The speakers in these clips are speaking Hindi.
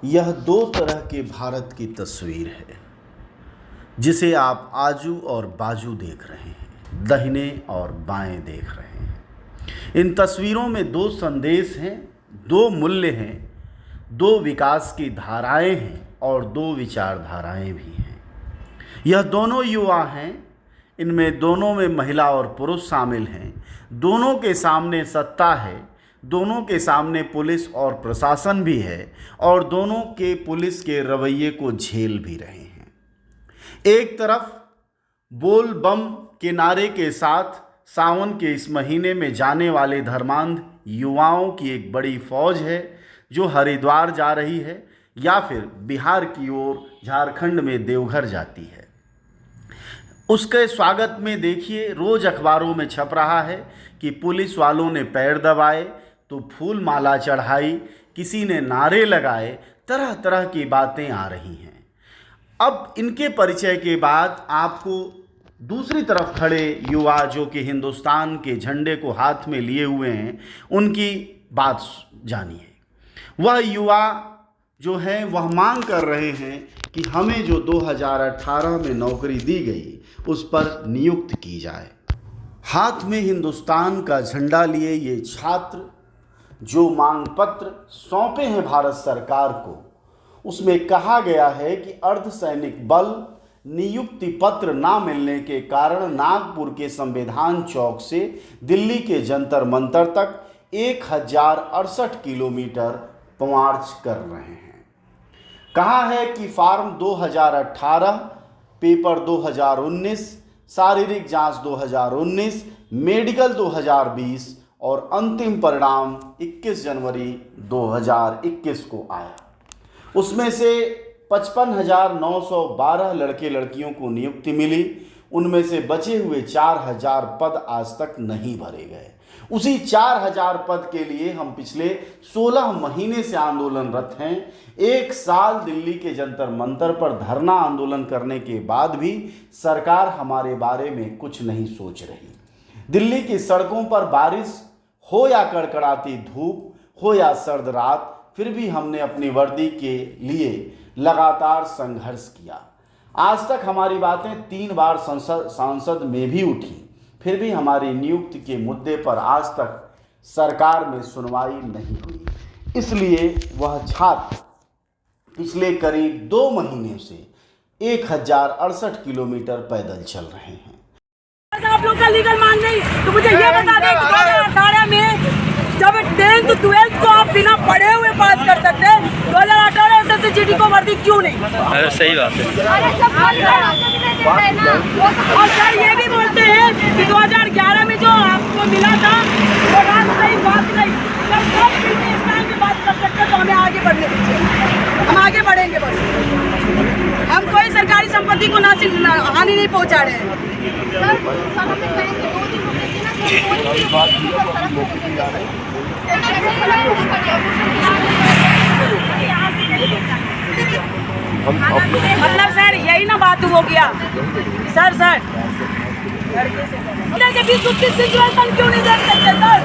यह दो तरह के भारत की तस्वीर है जिसे आप आजू और बाजू देख रहे हैं, दाहिने और बाएं देख रहे हैं। इन तस्वीरों में दो संदेश हैं, दो मूल्य हैं, दो विकास की धाराएं हैं और दो विचारधाराएं भी हैं। यह दोनों युवा हैं, इनमें दोनों में महिला और पुरुष शामिल हैं। दोनों के सामने सत्ता है, दोनों के सामने पुलिस और प्रशासन भी है और दोनों के पुलिस के रवैये को झेल भी रहे हैं। एक तरफ बोल बम के नारे के साथ सावन के इस महीने में जाने वाले धर्मांध युवाओं की एक बड़ी फौज है जो हरिद्वार जा रही है या फिर बिहार की ओर झारखंड में देवघर जाती है। उसके स्वागत में देखिए रोज अखबारों में छप रहा है कि पुलिस वालों ने पैर दबाए तो फूल माला चढ़ाई, किसी ने नारे लगाए, तरह तरह की बातें आ रही हैं। अब इनके परिचय के बाद आपको दूसरी तरफ खड़े युवा जो कि हिंदुस्तान के झंडे को हाथ में लिए हुए हैं, उनकी बात जानिए। वह युवा जो हैं वह मांग कर रहे हैं कि हमें जो 2018 में नौकरी दी गई उस पर नियुक्त की जाए। हाथ में हिंदुस्तान का झंडा लिए ये छात्र जो मांग पत्र सौंपे हैं भारत सरकार को, उसमें कहा गया है कि अर्धसैनिक बल नियुक्ति पत्र ना मिलने के कारण नागपुर के संविधान चौक से दिल्ली के जंतर मंतर तक 1068 किलोमीटर मार्च कर रहे हैं। कहा है कि फॉर्म 2018, पेपर 2019, शारीरिक जांच 2019, मेडिकल 2020 और अंतिम परिणाम 21 जनवरी 2021 को आया। उसमें से 55,912 लड़के लड़कियों को नियुक्ति मिली। उनमें से बचे हुए 4,000 पद आज तक नहीं भरे गए। उसी 4,000 पद के लिए हम पिछले 16 महीने से आंदोलनरत हैं। एक साल दिल्ली के जंतर मंतर पर धरना आंदोलन करने के बाद भी सरकार हमारे बारे में कुछ नहीं सोच रही। दिल्ली की सड़कों पर बारिश हो या कड़कड़ाती धूप हो या सर्द रात, फिर भी हमने अपनी वर्दी के लिए लगातार संघर्ष किया। आज तक हमारी बातें 3 बार संसद में भी उठी, फिर भी हमारी नियुक्ति के मुद्दे पर आज तक सरकार में सुनवाई नहीं हुई। इसलिए वह छात्र पिछले करीब 2 महीने से 1068 किलोमीटर पैदल चल रहे हैं। आप लोग का लीगल मांग नहीं तो मुझे ये बता दें 2018 में जब 10th 12th को आप बिना पढ़े हुए पास कर सकते हैं, 2018 SSGD को वर्दी क्यों नहीं? अरे सही बात है। और सर ये भी बोलते हैं कि 2011 में जो आपको मिला था वो रात नहीं बात नहीं, जब सब मिलकर इस टाइम की बात कर सकते तो हमें आगे बढ़ने दीजिए, हम आगे बढ़ेंगे। बस हम कोई सरकारी संपत्ति को हानि नहीं पहुंचा रहे हैं। मतलब सर यही ना बात हो गया सर के बीच उसकी सिचुएशन क्यों नहीं देख सकते सर?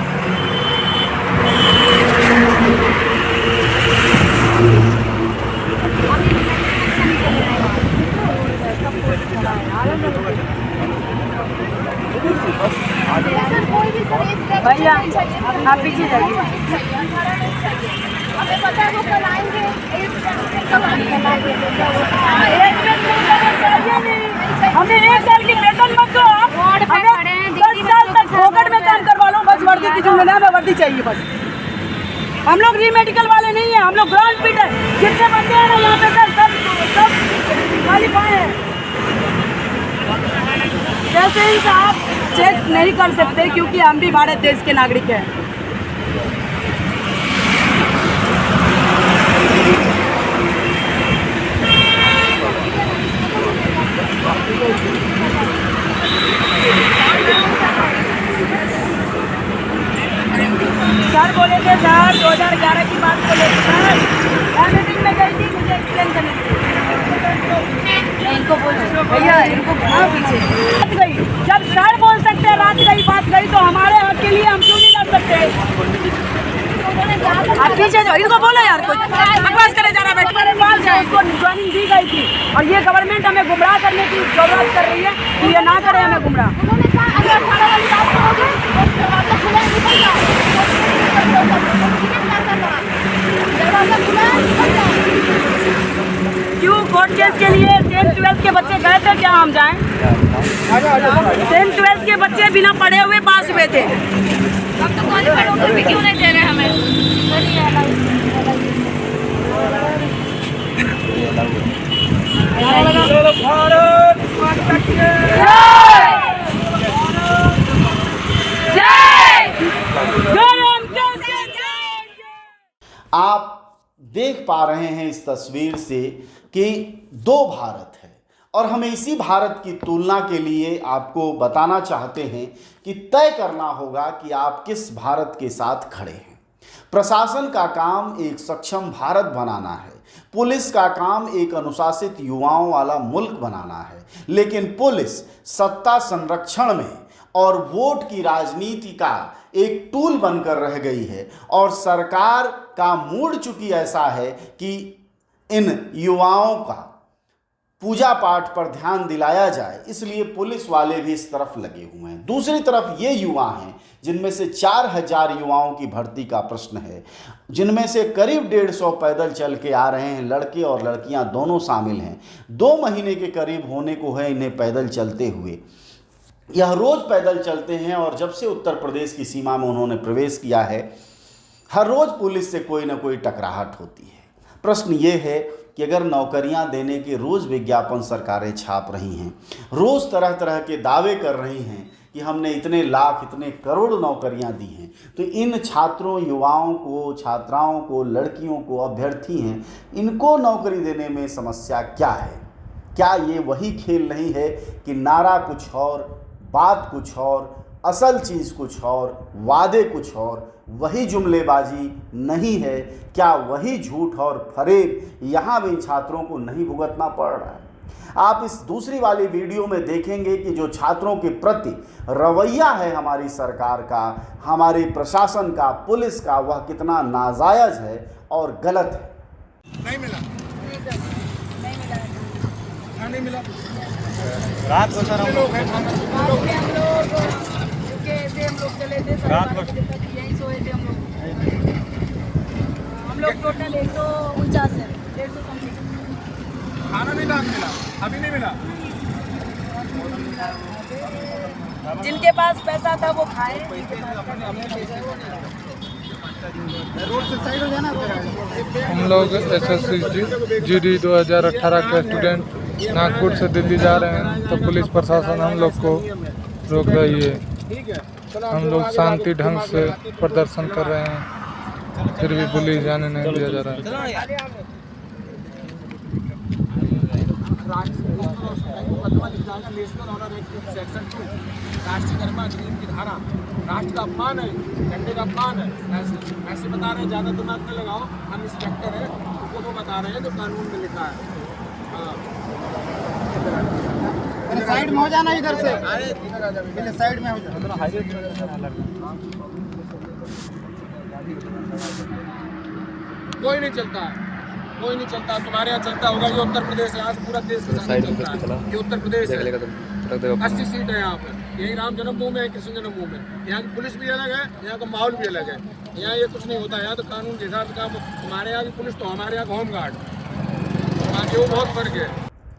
भैया आप पीछे जाइए। हमें पता है वो कल आएंगे। हमें 1 साल की वेतन मत दो, हमें 10 साल तक फोकट में काम करवा लो। बस वर्दी की जुम्मेदारी हमें वर्दी चाहिए बस। हम लोग री मेडिकल वाले नहीं है, हम लोग ग्राउंड फीट है। जितने बंदे हैं ना यहाँ पे सर सब क्वालिफाई है। जैसे ही आप चेक नहीं कर सकते क्योंकि हम भी भारत देश के नागरिक हैं। सर बोले थे सर 2011 की बात को लेकर सर मैं मीटिंग में गई थी, मुझे एक्सप्लेन करने इनको बोलो भैया इनको पीछे बात गई। जब सर बोल सकते हैं रात गई बात गई तो हमारे हक के लिए हम क्यों नहीं लड़ सकते? आप पीछे जाओ, इनको बोलो यार, कोई बकवास करे जा रहा है। रही थी, और ये गवर्नमेंट हमें गुमराह करने की जरूरत कर रही है कि ये ना करे हमें गुमराह। उन्होंने कहा अगर 18 वाली बात करोगे तो दरवाजा खुला है, निकल जाओ। दरवाजा खुला है, निकल जाओ। क्यों कोर्ट केस के लिए 10th-12th के बच्चे गए थे, क्या हम जाएं? 10th-12th के बच्चे बिना पढ़े हुए पास हुए थे। अब तो क्वालिफाइड होकर भी क्यों नहीं दे रहे हमें? आप देख पा रहे हैं इस तस्वीर से कि दो भारत है, और हमें इसी भारत की तुलना के लिए आपको बताना चाहते हैं कि तय करना होगा कि आप किस भारत के साथ खड़े हैं। प्रशासन का काम एक सक्षम भारत बनाना है, पुलिस का काम एक अनुशासित युवाओं वाला मुल्क बनाना है, लेकिन पुलिस सत्ता संरक्षण में और वोट की राजनीति का एक टूल बनकर रह गई है, और सरकार का मूड चूंकि ऐसा है कि इन युवाओं का पूजा पाठ पर ध्यान दिलाया जाए, इसलिए पुलिस वाले भी इस तरफ लगे हुए हैं। दूसरी तरफ ये युवा हैं जिनमें से 4000 युवाओं की भर्ती का प्रश्न है, जिनमें से करीब 150 पैदल चल के आ रहे हैं, लड़के और लड़कियां दोनों शामिल हैं। 2 महीने के करीब होने को है इन्हें पैदल चलते हुए। यह रोज़ पैदल चलते हैं, और जब से उत्तर प्रदेश की सीमा में उन्होंने प्रवेश किया है, हर रोज़ पुलिस से कोई ना कोई टकराहट होती है। प्रश्न ये है कि अगर नौकरियां देने के रोज़ विज्ञापन सरकारें छाप रही हैं, रोज़ तरह तरह के दावे कर रही हैं कि हमने इतने लाख इतने करोड़ नौकरियां दी हैं, तो इन छात्रों, युवाओं को, छात्राओं को, लड़कियों को, अभ्यर्थी हैं, इनको नौकरी देने में समस्या क्या है? क्या ये वही खेल नहीं है कि नारा कुछ और, बात कुछ और, असल चीज़ कुछ और, वादे कुछ और, वही जुमलेबाजी नहीं है? क्या वही झूठ और फरेब यहाँ भी छात्रों को नहीं भुगतना पड़ रहा है? आप इस दूसरी वाली वीडियो में देखेंगे कि जो छात्रों के प्रति रवैया है हमारी सरकार का, हमारे प्रशासन का, पुलिस का, वह कितना नाजायज़ है और गलत है। नहीं मिला, नहीं मिला। रात को सर हम लोग टोटल 149 है, 150 समथिंग। खाना नहीं मिला, अभी नहीं मिला। जिनके पास पैसा था वो खाए। हम लोग SSC GD 2018 के स्टूडेंट नागपुर से दिल्ली जा रहे हैं, तो पुलिस प्रशासन हम लोग को रोक रही है। हम लोग शांति ढंग से प्रदर्शन कर रहे हैं, फिर भी पुलिस जाने नहीं दिया जा रहा है। राष्ट्रीय गरिमा अधिनियम की धारा राष्ट्र का अपमान है, झंडे का अपमान है। ऐसे बता रहे हैं, ज़्यादा दिमाग न लगाओ, हम इंस्पेक्टर हैं, उनको तो बता रहे हैं जो कानून में लिखा है। साइड में हो जाना, इधर से साइड में हो जाना। कोई नहीं चलता है, कोई नहीं चलता। तुम्हारे यहाँ चलता होगा, ये उत्तर प्रदेश है, आज पूरा देश के साथ चलता है। ये उत्तर प्रदेश है, 80 सीट है यहाँ पर। यही राम जन्मभूमि है, कृष्ण जन्मभूमि है। यहाँ की पुलिस भी अलग है, यहाँ का माहौल भी अलग है। यहाँ ये कुछ नहीं होता, यहाँ तो कानून के हिसाब से काम। तुम्हारे यहाँ की पुलिस तो हमारे यहाँ होम गार्ड, वो बहुत फर्क है।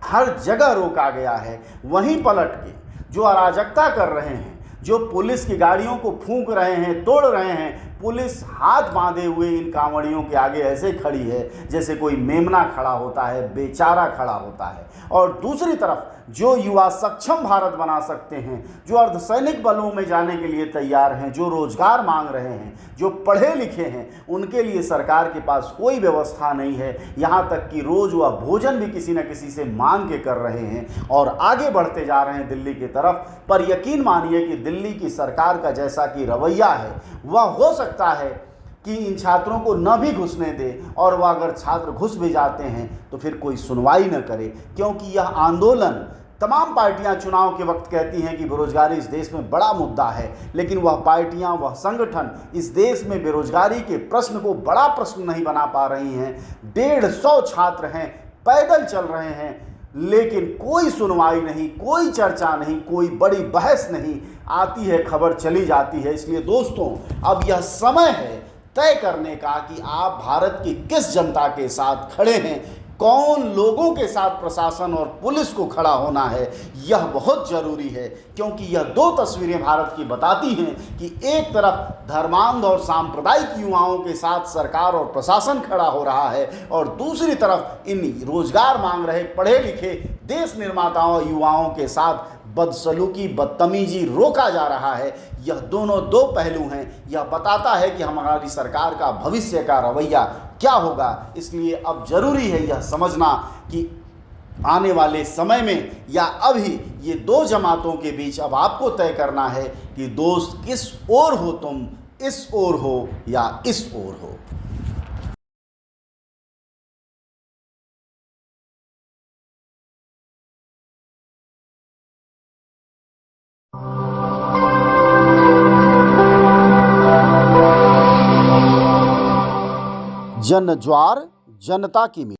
हर जगह रोका गया है, वहीं पलट के जो अराजकता कर रहे हैं, जो पुलिस की गाड़ियों को फूंक रहे हैं, तोड़ रहे हैं, पुलिस हाथ बांधे हुए इन कांवड़ियों के आगे ऐसे खड़ी है जैसे कोई मेमना खड़ा होता है, बेचारा खड़ा होता है। और दूसरी तरफ जो युवा सक्षम भारत बना सकते हैं, जो अर्धसैनिक बलों में जाने के लिए तैयार हैं, जो रोजगार मांग रहे हैं, जो पढ़े लिखे हैं, उनके लिए सरकार के पास कोई व्यवस्था नहीं है। यहाँ तक कि रोज वह भोजन भी किसी न किसी से मांग के कर रहे हैं और आगे बढ़ते जा रहे हैं दिल्ली की तरफ। पर यकीन मानिए कि दिल्ली की सरकार का जैसा कि रवैया है, वह हो सकता है कि इन छात्रों को न भी घुसने दे, और वह अगर छात्र घुस भी जाते हैं तो फिर कोई सुनवाई न करे, क्योंकि यह आंदोलन तमाम पार्टियां चुनाव के वक्त कहती हैं कि बेरोजगारी इस देश में बड़ा मुद्दा है, लेकिन वह पार्टियां, वह संगठन इस देश में बेरोजगारी के प्रश्न को बड़ा प्रश्न नहीं बना पा रही हैं। 150 छात्र हैं, पैदल चल रहे हैं, लेकिन कोई सुनवाई नहीं, कोई चर्चा नहीं, कोई बड़ी बहस नहीं, आती है खबर चली जाती है। इसलिए दोस्तों, अब यह समय है तय करने का कि आप भारत की किस जनता के साथ खड़े हैं, कौन लोगों के साथ प्रशासन और पुलिस को खड़ा होना है। यह बहुत ज़रूरी है, क्योंकि यह दो तस्वीरें भारत की बताती हैं कि एक तरफ धर्मांध और सांप्रदायिक युवाओं के साथ सरकार और प्रशासन खड़ा हो रहा है, और दूसरी तरफ इन रोजगार मांग रहे पढ़े लिखे देश निर्माताओं युवाओं के साथ बदसलूकी, बदतमीजी रोका जा रहा है। यह दोनों दो पहलू हैं। यह बताता है कि हमारी सरकार का भविष्य का रवैया क्या होगा। इसलिए अब जरूरी है यह समझना कि आने वाले समय में या अभी ये दो जमातों के बीच अब आपको तय करना है कि दोस्त किस ओर हो, तुम इस ओर हो या इस ओर हो। जन ज्वार जनता की